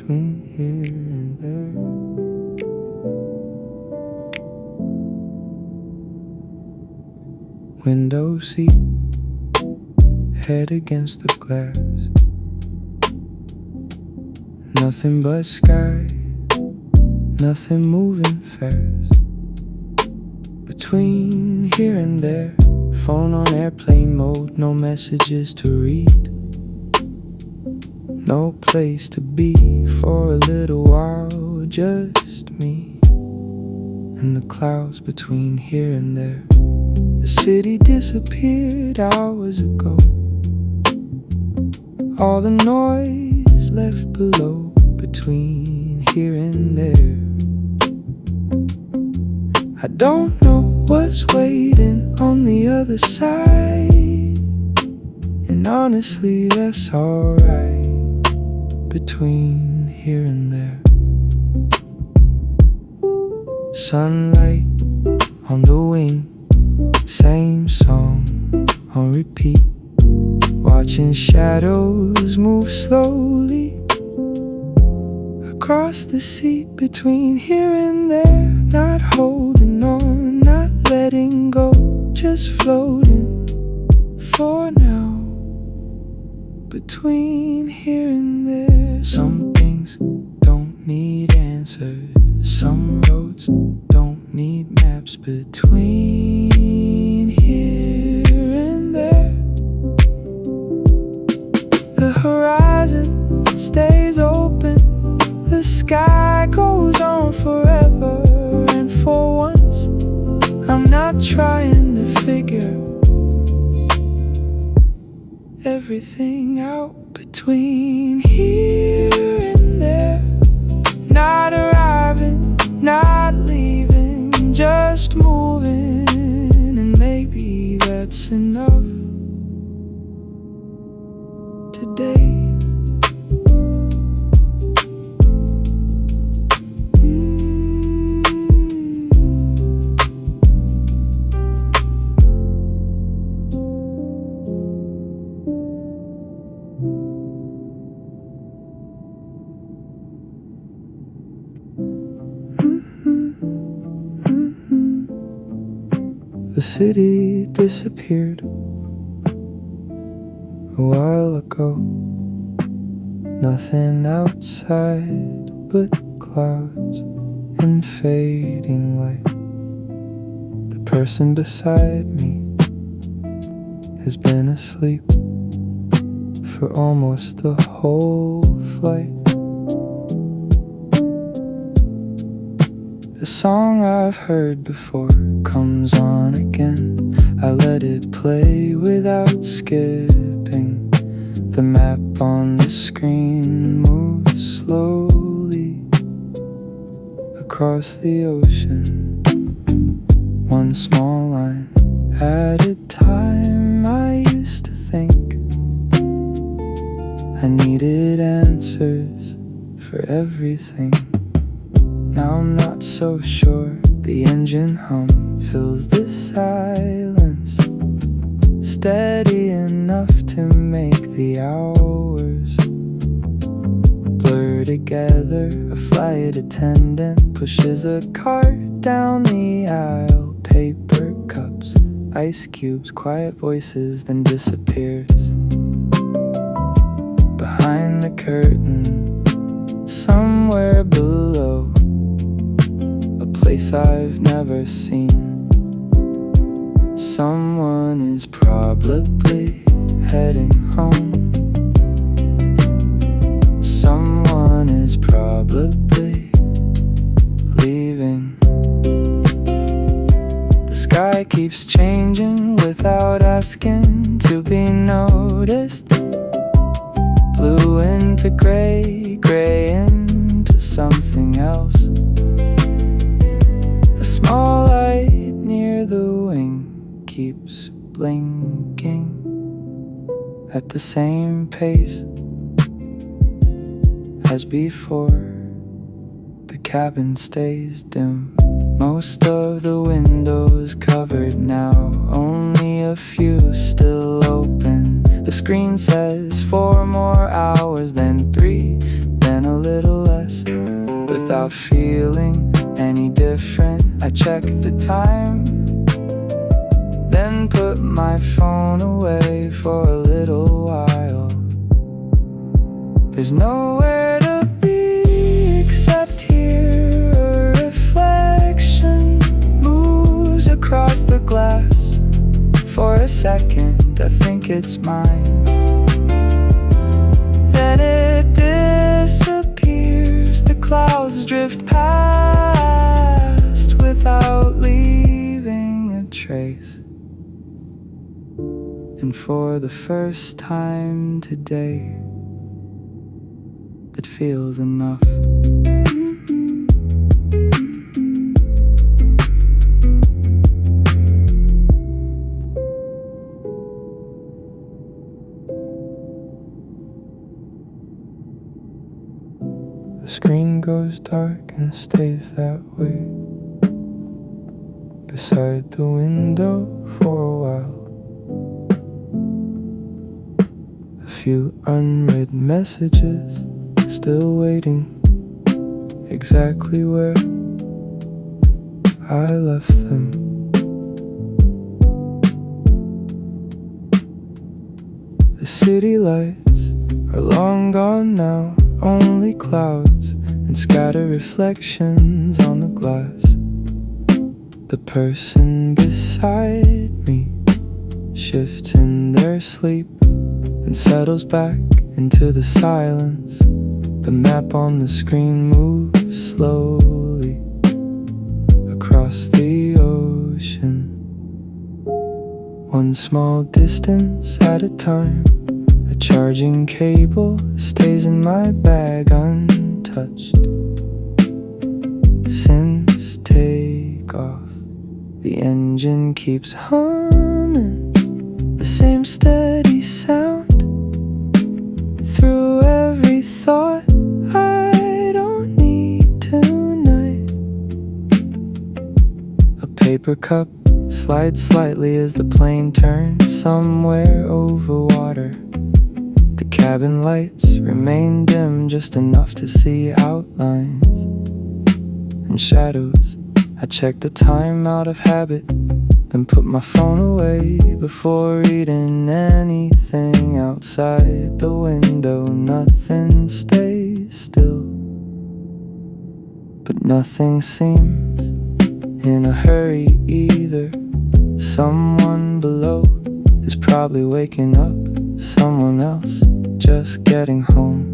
between here and there. Window seat, head against the glass. Nothing but sky, nothing moving fast. Between here and there, phone on airplane mode, no messages to read. No place to be for a little while, just me and the clouds between here and there. The city disappeared hours ago. All the noise left below between here and there. I don't know what's waiting on the other side, and honestly that's alright. Between here and there, sunlight on the wing, same song on repeat. Watching shadows move slowly across the seat between here and there. Not holding on, not letting go, just floating for now. Between here and there, some things don't need answers, some roads don't need maps. Between here and there, the horizon stays open, the sky goes on forever. And for once, I'm not trying to figure everything out. Between here and there, not arriving, not leaving, just moving, and maybe that's enough today. The city disappeared a while ago. Nothing outside but clouds and fading light. The person beside me has been asleep for almost the whole flight. The song I've heard before comes on again. I let it play without skipping. The map on the screen moves slowly across the ocean, one small line at a time. I used to think I needed answers for everything. Now I'm not so sure. The engine hum fills the silence, steady enough to make the hours blur together. A flight attendant pushes a cart down the aisle. Paper cups, ice cubes, quiet voices, then disappears behind the curtain. Somewhere below, a place I've never seen. Someone is probably heading home. Someone is probably leaving. The sky keeps changing without asking to be noticed. Blue into gray, gray into something else. A small light near the wing keeps blinking at the same pace as before. The cabin stays dim, most of the windows covered now, only a few still open. The screen says 4 more hours, then 3, then 11. little less without feeling any different. I check the time, then put my phone away for a little while. There's nowhere to be except here. A reflection moves across the glass. For a second, I think it's mine. Then it disappears. The clouds drift past without leaving a trace. And for the first time today, it feels enough. The screen goes dark and stays that way beside the window for a while. A few unread messages still waiting exactly where I left them. The city lights are long gone now, only clouds and scattered reflections on the glass. The person beside me shifts in their sleep and settles back into the silence. The map on the screen moves slowly across the ocean, one small distance at a time. A charging cable stays in my bag untouched since takeoff. The engine keeps humming, the same steady sound through every thought I don't need tonight. A paper cup slides slightly as the plane turns somewhere over water. The cabin lights remain dim, just enough to see outlines and shadows. I check the time out of habit, then put my phone away before reading anything outside the window. Nothing stays still, but nothing seems in a hurry either. Someone below is probably waking up, someone else just getting home.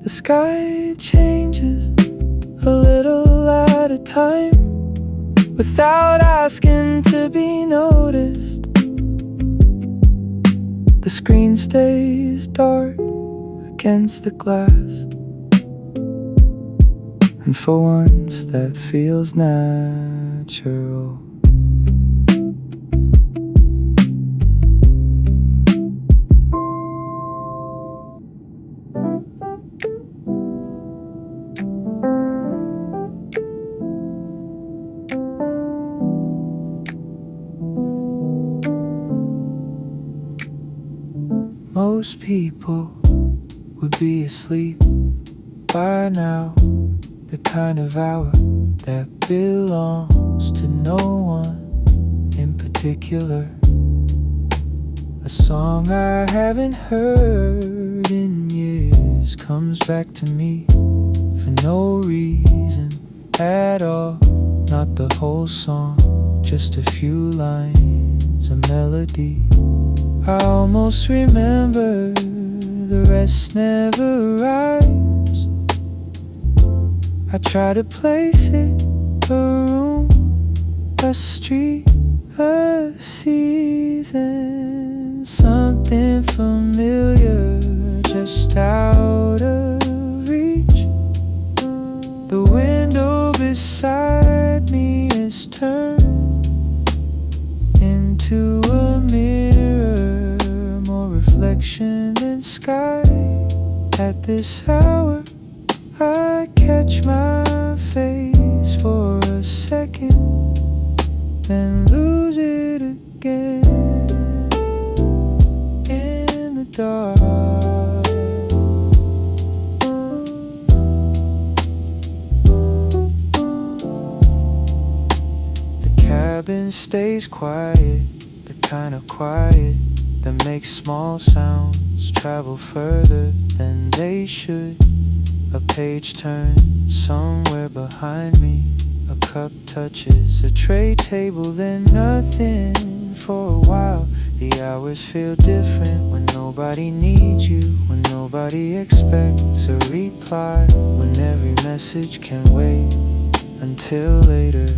The sky changes a little at a time without asking to be noticed. The screen stays dark against the glass, and for once that feels natural. Most people would be asleep by now, the kind of hour that belongs to no one in particular. A song I haven't heard in years comes back to me for no reason at all. Not the whole song, just a few lines, a melody. I almost remember, the rest never arrives. I try to place it, a room, a street, a season, something familiar, just out of reach. The window beside me is turned into a mirror, more reflection than sky. At this hour, I catch my face for a second, then lose it again in the dark. stays quiet, the kind of quiet that makes small sounds travel further than they should. A page turns somewhere behind me, a cup touches a tray table, then nothing for a while. The hours feel different when nobody needs you, when nobody expects a reply, when every message can wait until later.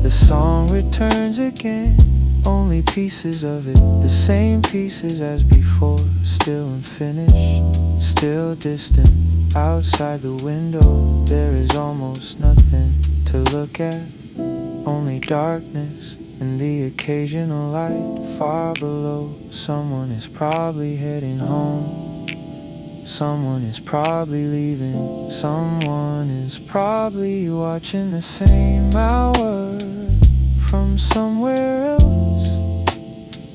The song returns again, only pieces of it, the same pieces as before, still unfinished, still distant. Outside the window, there is almost nothing to look at, only darkness and the occasional light far below. Someone is probably heading home, someone is probably leaving, someone is probably watching the same hour from somewhere else.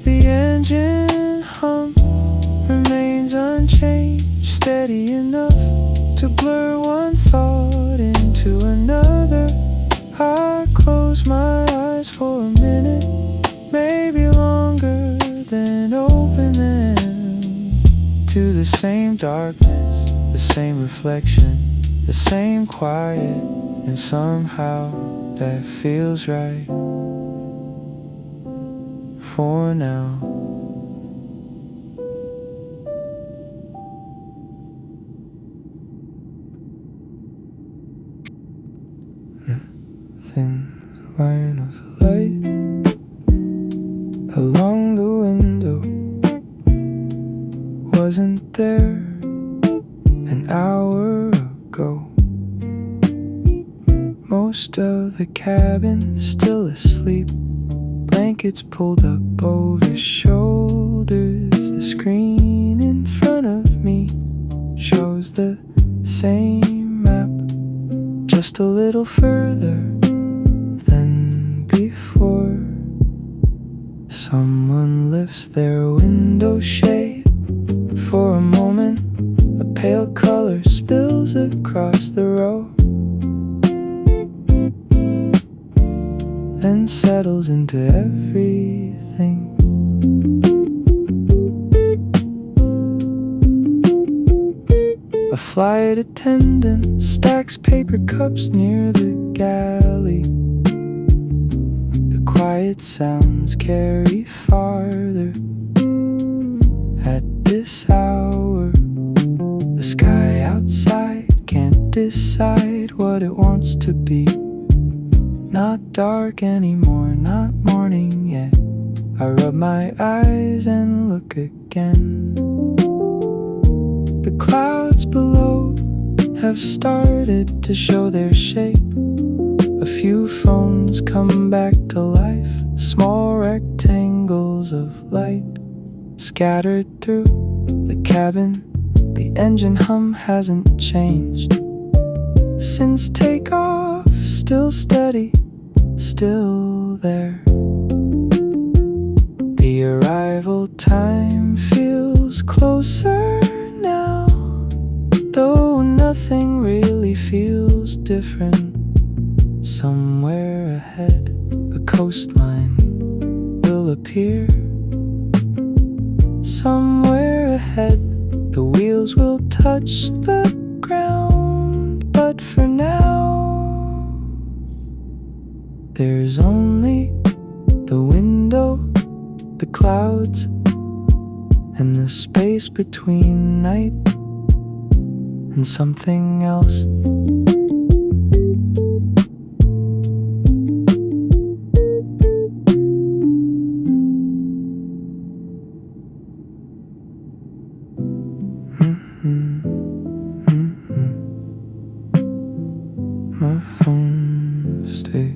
The engine hum remains unchanged, steady enough to blur one thought into another. I close my eyes for a minute, maybe longer, then open them to the same darkness, the same reflection, the same quiet, and somehow that feels right for now. Thin line of light along the window wasn't there an hour ago. Most of the cabin still asleep, blankets pulled up over shoulders. The screen in front of me shows the same map, just a little further than before. Someone lifts their window shade for a moment, a pale color spills across the row, then settles into everything. A flight attendant stacks paper cups near the galley. The quiet sounds carry farther at this hour. The sky outside can't decide what it wants to be. Not dark anymore, not morning yet. I rub my eyes and look again. The clouds below have started to show their shape. A few phones come back to life, small rectangles of light scattered through the cabin. The engine hum hasn't changed since takeoff, still steady, still there. The arrival time feels closer now, though nothing really feels different. Somewhere ahead, a coastline will appear. Somewhere ahead, the wheels will touch the ground. But for now, there's only the window, the clouds, and the space between night and something else. My phone stays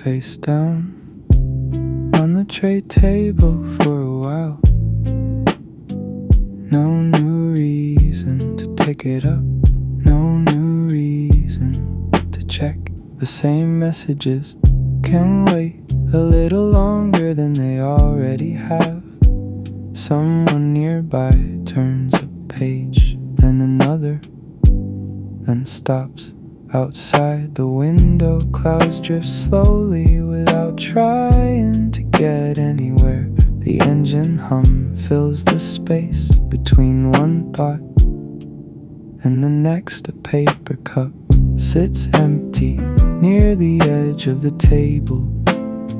face down on the tray table for a while. No new reason to pick it up, no new reason to check. The same messages can wait a little longer than they already have. Someone nearby turns a page, then another, then stops Outside the window, clouds drift slowly without trying to get anywhere. The engine hum fills the space between one thought and the next. A paper cup sits empty near the edge of the table.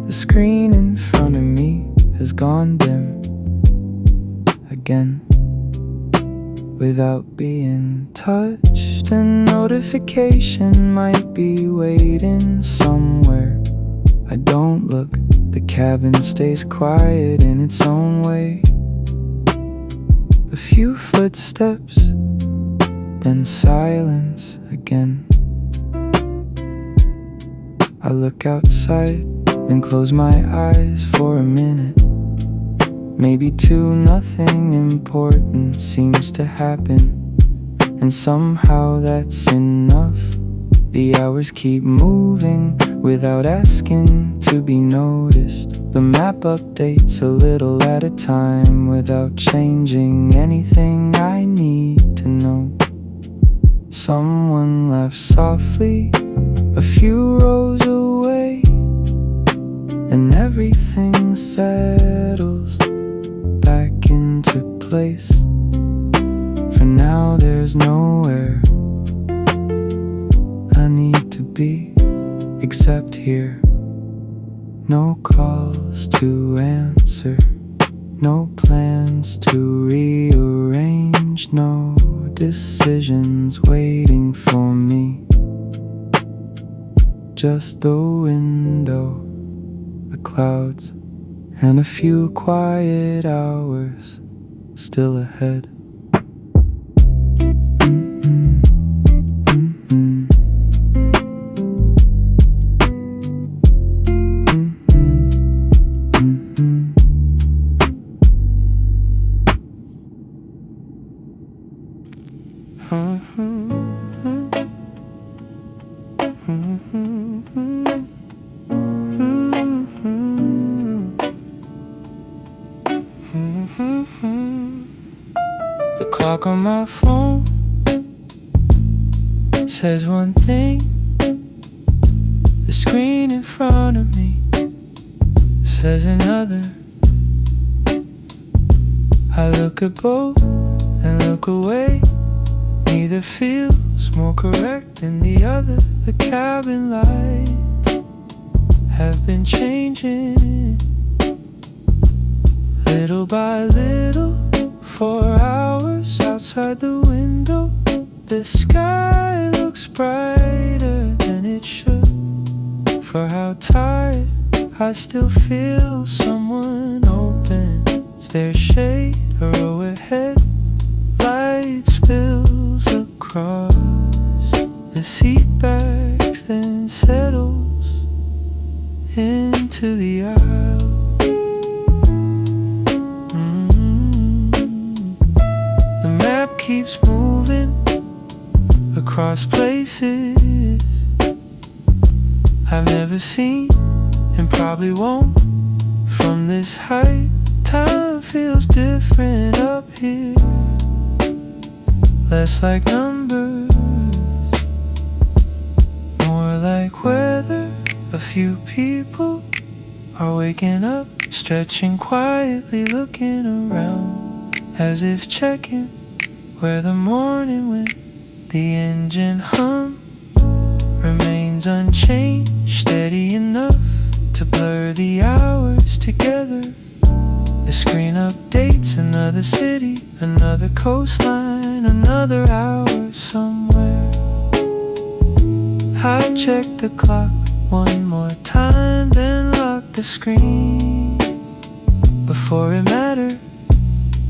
The screen in front of me has gone dim again. Without being touched, a notification might be waiting somewhere. I don't look, the cabin stays quiet in its own way. A few footsteps, then silence again. I look outside, then close my eyes for a minute. Maybe two, nothing important seems to happen, and somehow that's enough. The hours keep moving without asking to be noticed. The map updates a little at a time without changing anything I need to know. Someone laughs softly a few rows away, and everything settles back into place. For now there's nowhere I need to be except here. No calls to answer, no plans to rearrange, no decisions waiting for me. Just the window, the clouds, and a few quiet hours still ahead. The clock on my phone says one thing, the screen in front of me says another. I look at both and look away. Neither feels more correct than the other. The cabin lights have been changing little by little. For hours outside the window, the sky looks brighter than it should. For how tired I still feel, someone opens their shade a row ahead. Light spills across the seat backs, then settles into the aisle. The map keeps moving across places I've never seen and probably won't. From this height, time feels different up here. Less like numbers, more like weather. A few people are waking up, stretching quietly, looking around, as if checking where the morning went. The engine hum remains unchanged, steady enough to blur the hours together. The screen updates another city, another coastline, another hour somewhere. I check the clock one more time, then lock the screen. Before it mattered,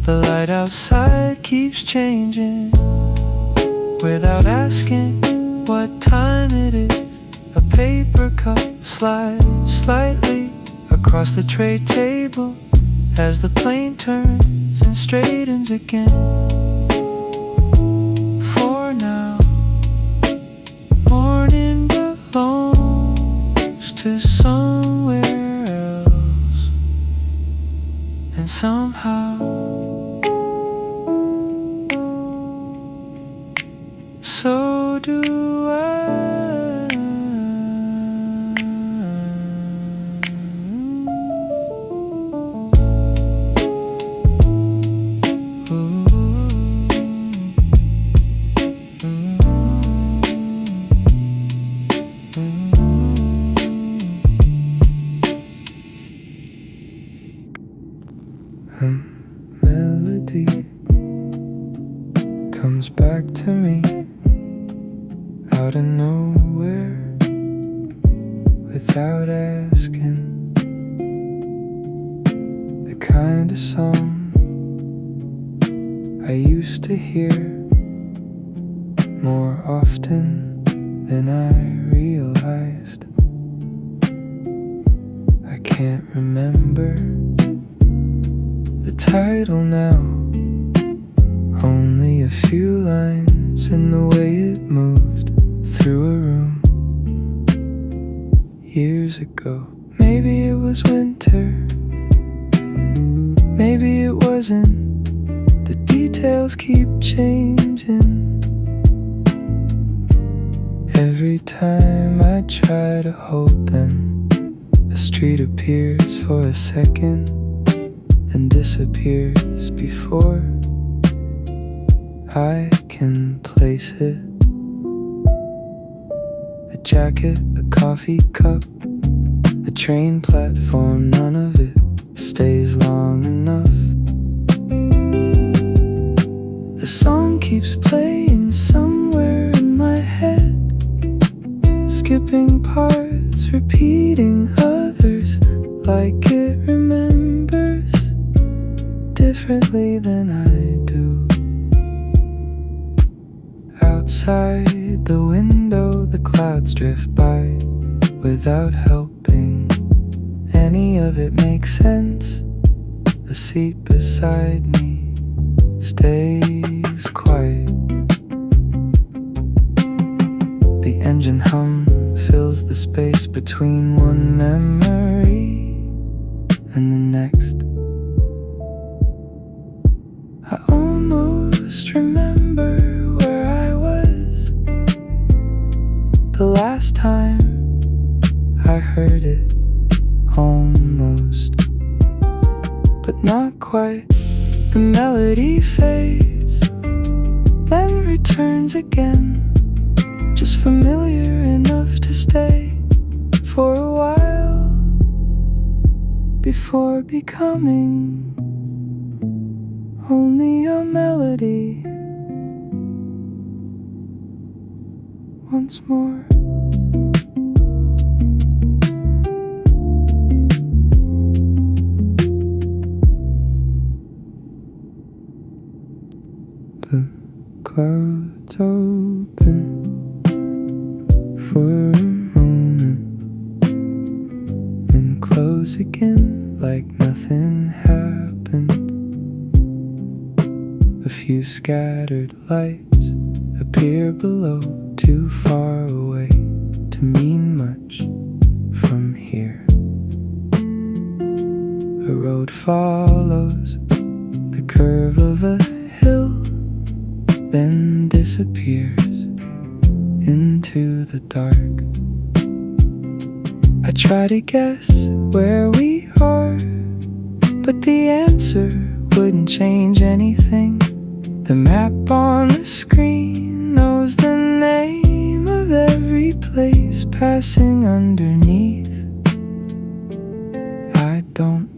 the light outside keeps changing without asking what time it is. A paper cup slides slightly across the tray table as the plane turns and straightens again. For now, morning belongs to somewhere else, and somehow so do I. asking. The kind of song I used to hear more often than I realized. I can't remember the title now, only a few lines and the way it moved through a room years ago. Maybe it was winter, maybe it wasn't. The details keep changing. Every time I try to hold them, a street appears for a second and disappears before I can place it. A jacket, a coffee cup, a train platform, none of it stays long enough. The song keeps playing somewhere in my head, skipping parts, repeating others, like it remembers differently than I do. Outside the window, the clouds drift by without helping any of it make sense. The seat beside me stays quiet. The engine hum fills the space between one memory and the next. I almost remember where I was the last time I heard it. Almost, but not quite. The melody fades, then returns again, just familiar enough to stay for a while before becoming only a melody once more. The clouds open for a moment, then close again like nothing happened. A few scattered lights appear below, too far away to mean much from here. A road follows the curve of a hill, then disappears into the dark. I try to guess where we are, but the answer wouldn't change anything. The map on the screen knows the name of every place passing underneath. I don't,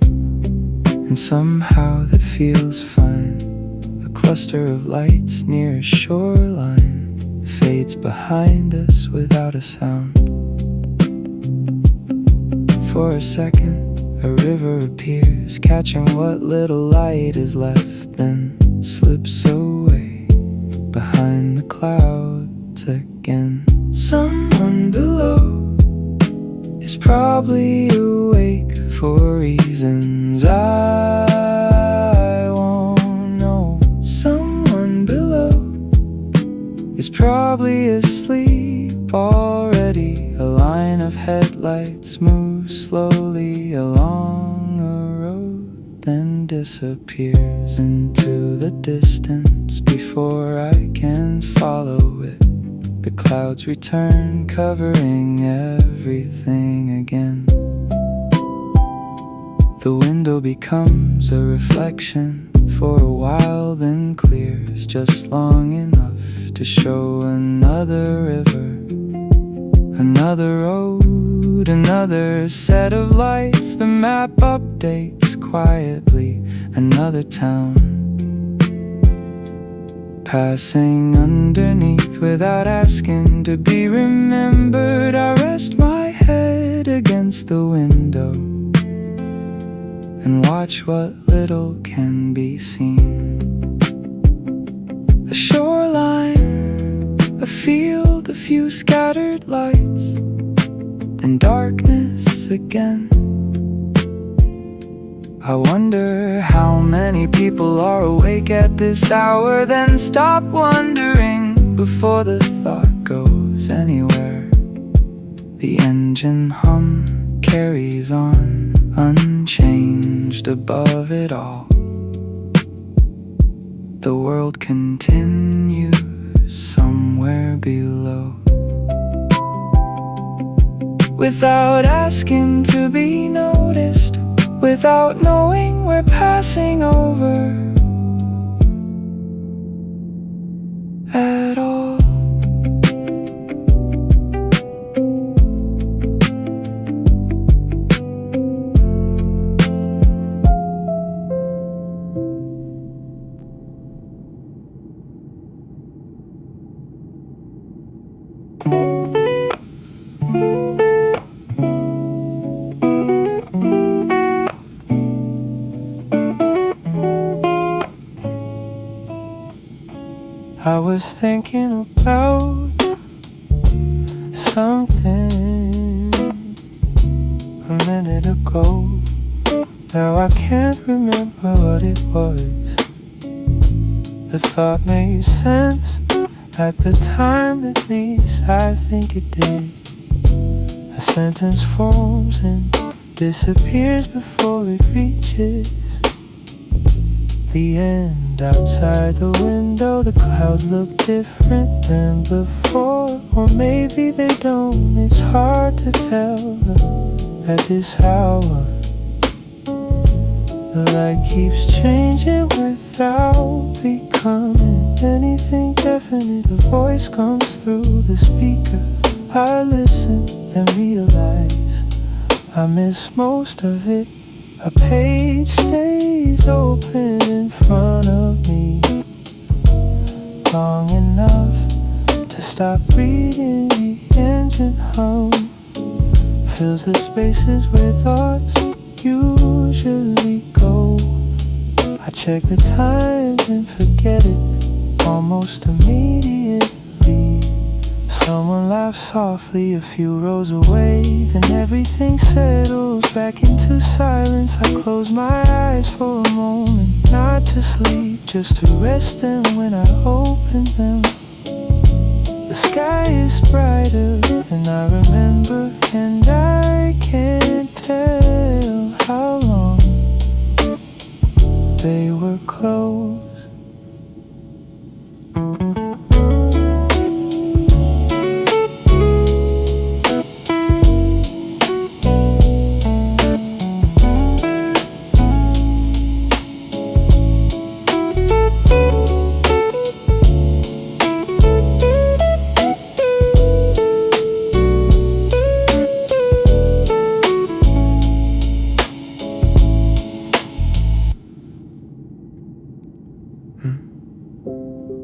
and somehow that feels fine. A cluster of lights near a shoreline fades behind us without a sound. For a second, a river appears, catching what little light is left, then slips away behind the clouds again. Someone below is probably awake for reasons I won't know. Someone below is probably asleep already. A line of headlights moves slowly along a road, then disappears into the distance before I can follow it. The clouds return, covering everything again. The window becomes a reflection for a while, then clears just long enough to show another river, another road, another set of lights. The map updates quietly, another town passing underneath without asking to be remembered. I rest my head it against the window and watch what little can be seen. A shoreline, a field, a few scattered lights, then darkness again. I wonder how many people are awake at this hour, then stop wondering before the thought goes anywhere. The engine hum carries on, unchanged above it all. The world continues somewhere below. Without asking to be noticed, without knowing we're passing over at all. I was thinking about something a minute ago. Now I can't remember what it was. The thought made sense at the time, at least I think it did. A sentence forms and disappears before it reaches the end. Outside the window, the clouds look different than before. Or maybe they don't, it's hard to tell at this hour. The light keeps changing without becoming anything definite. A voice comes through the speaker. I listen and realize I miss most of it. A page stays open in front of me long enough to stop reading. The engine hum fills the spaces where thoughts usually go. I check the time and forget it almost immediately. Someone laughs softly a few rows away, then everything settles back into silence. I close my eyes for a moment, not to sleep, just to rest them. When I open them, the sky is brighter than I remember, and I can't tell how long they were closed.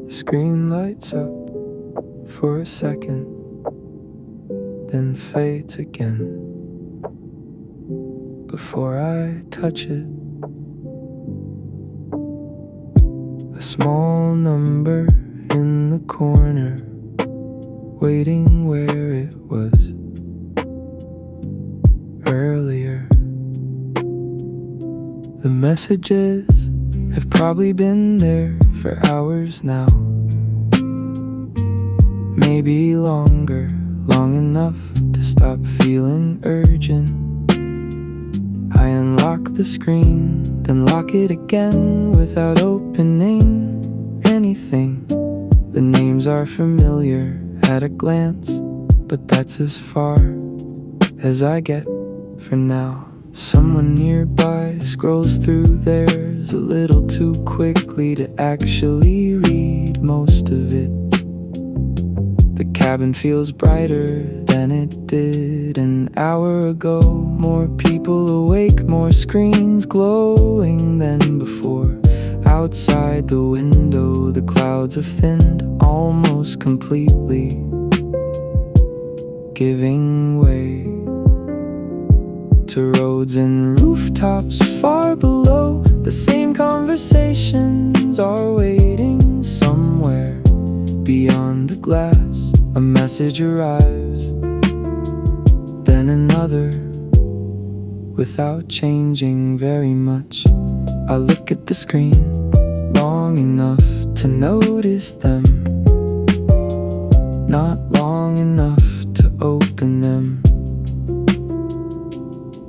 Screen lights up for a second, then fades again. Before I touch it, a small number in the corner, waiting where it was earlier. The messages have probably been there for hours now, maybe longer, long enough to stop feeling urgent. I unlock the screen, then lock it again without opening anything. The names are familiar at a glance, but that's as far as I get for now. Someone nearby scrolls through theirs a little too quickly to actually read most of it. The cabin feels brighter than it did an hour ago. More people awake, more screens glowing than before. Outside the window, the clouds have thinned almost completely, giving way to roads and rooftops far below. The same conversations are waiting somewhere beyond the glass. A message arrives, then another, without changing very much. I look at the screen long enough to notice them, not long enough to open them.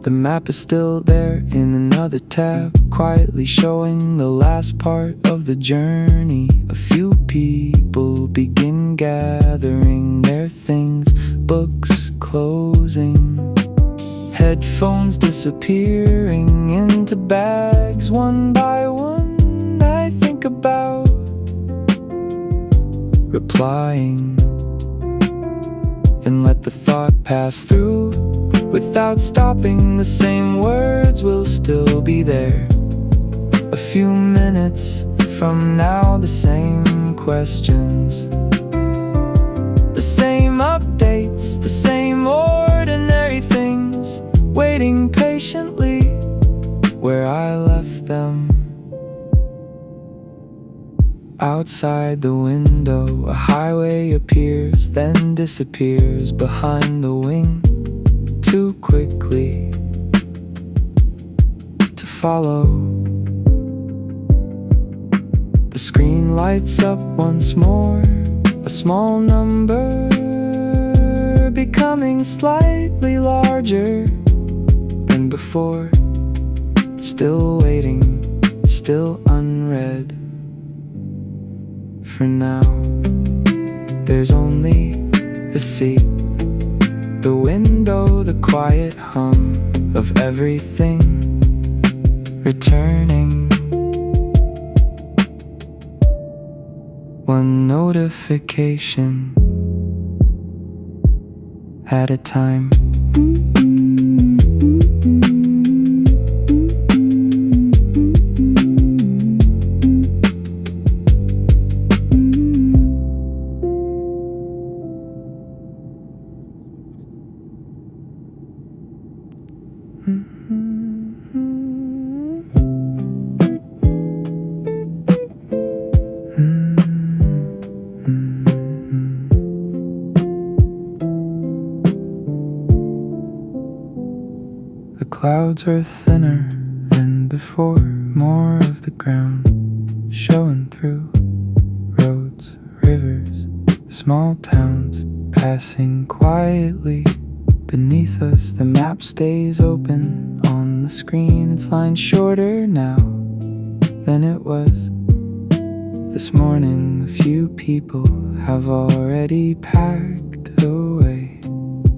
The map is still there in another tab, quietly showing the last part of the journey. A few people begin gathering their things, books closing, headphones disappearing into bags one by one. I think about replying, then let the thought pass through. Without stopping, the same words will still be there. A few minutes from now, the same questions, the same updates, the same ordinary things, waiting patiently where I left them. Outside the window, a highway appears, then disappears behind the wing. Too quickly to follow. The screen lights up once more, a small number becoming slightly larger than before. Still waiting, still unread. For now, there's only the sea, the window, the quiet hum of everything returning. One notification at a time. The clouds are thinner than before, more of the ground showing through. Roads, rivers, small towns passing quietly beneath us. The map stays open on the screen. It's lined shorter now than it was this morning. A few people have already packed away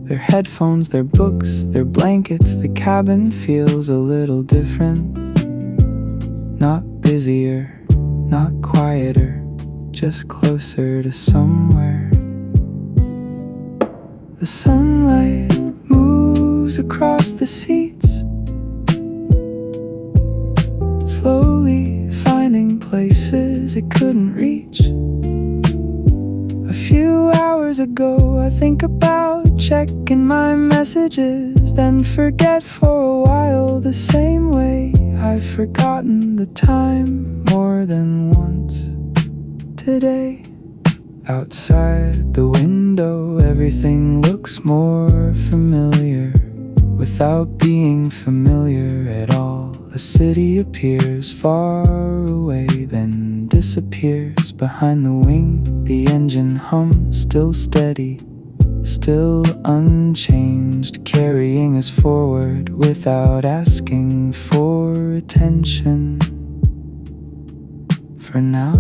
their headphones, their books, their blankets. The cabin feels a little different. Not busier, not quieter, just closer to somewhere. The sunlight moves across the seats, slowly finding places it couldn't reach. A few hours ago, I think about checking my messages, then forget for a while, the same way I've forgotten the time more than once today. Outside the window, everything looks more familiar without being familiar at all. A city appears far away, then disappears behind the wing. The engine hums, still steady, still unchanged, carrying us forward without asking for attention. For now,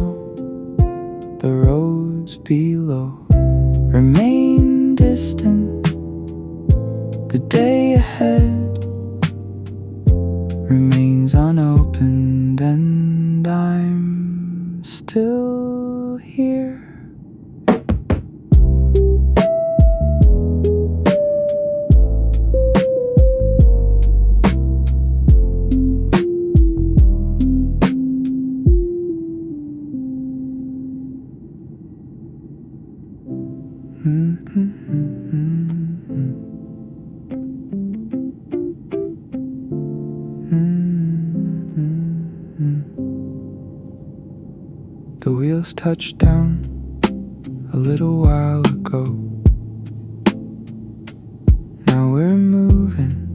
the roads below remain distant. The day ahead remains unopened, and I'm still here. The wheels touched down a little while ago. Now we're moving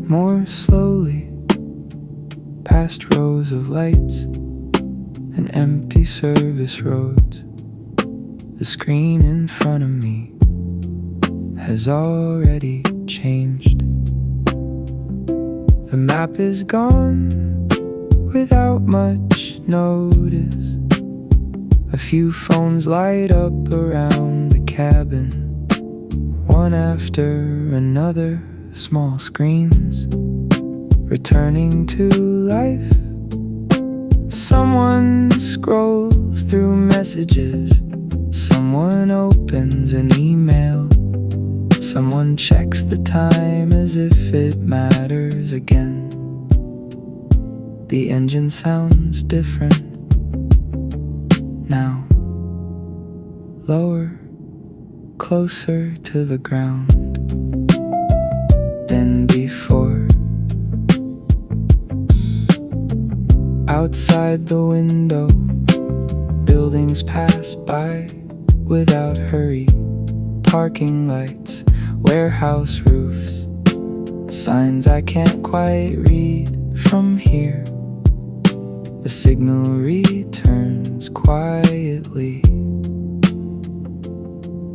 more slowly past rows of lights and empty service roads. The screen in front of me has already changed. The map is gone without much notice. A few phones light up around the cabin, one after another, small screens returning to life. Someone scrolls through messages, someone opens an email, someone checks the time as if it matters again. The engine sounds different now, lower, closer to the ground than before. Outside the window, buildings pass by without hurry. Parking lights, warehouse roofs, signs I can't quite read from here. The signal returns quietly.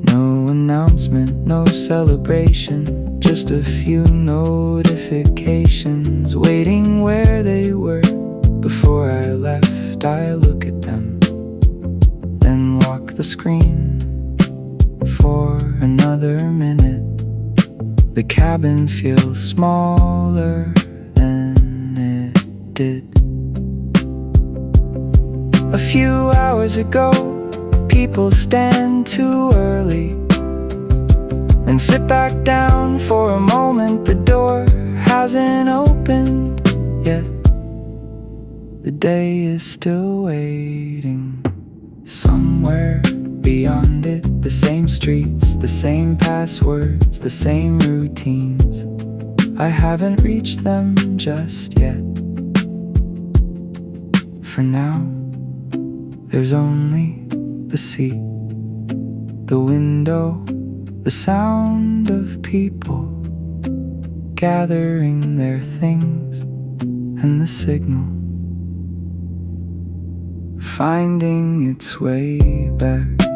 No announcement, no celebration, just a few notifications waiting where they were. Before I left, I look at them, then lock the screen for another minute. The cabin feels smaller than it did a few hours ago. People stand too early and sit back down for a moment. The door hasn't opened yet. The day is still waiting. Somewhere beyond it, the same streets, the same passwords, the same routines. I haven't reached them just yet. For now, there's only the seat, the window, the sound of people gathering their things, and the signal finding its way back.